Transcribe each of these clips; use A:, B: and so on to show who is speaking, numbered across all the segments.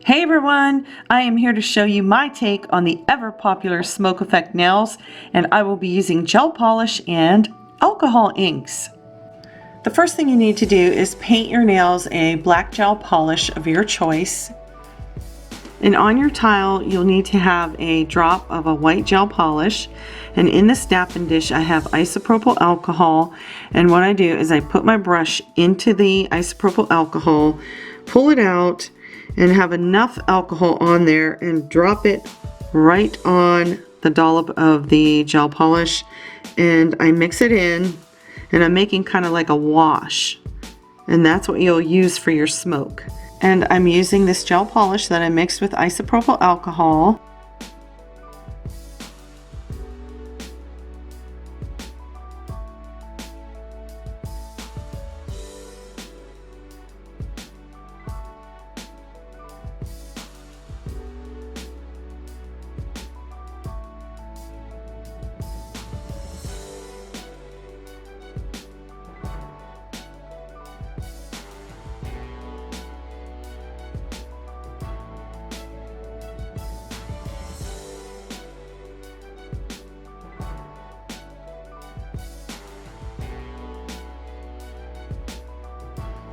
A: Hey everyone, I am here to show you my take on the ever popular smoke effect nails, and I will be using gel polish and alcohol inks. The first thing you need to do is paint your nails a black gel polish of your choice. And on your tile, you'll need to have a drop of a white gel polish. And in the stamping dish, I have isopropyl alcohol. And what I do is I put my brush into the isopropyl alcohol, pull it out, and have enough alcohol on there and drop it right on the dollop of the gel polish. And I mix it in, and I'm making kind of like a wash. And that's what you'll use for your smoke. And I'm using this gel polish that I mixed with isopropyl alcohol.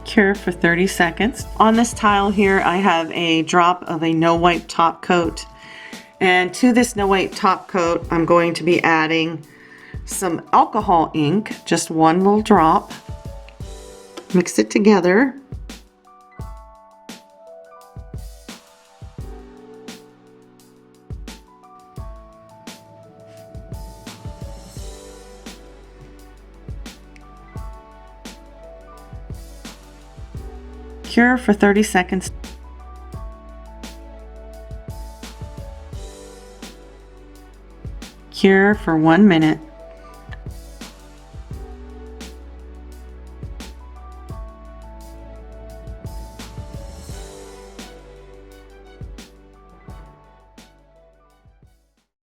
A: Cure for 30 seconds. On this tile here, I have a drop of a no wipe top coat. And to this no wipe top coat, I'm going to be adding some alcohol ink, just one little drop. Mix it together. Cure for 30 seconds. Cure for 1 minute.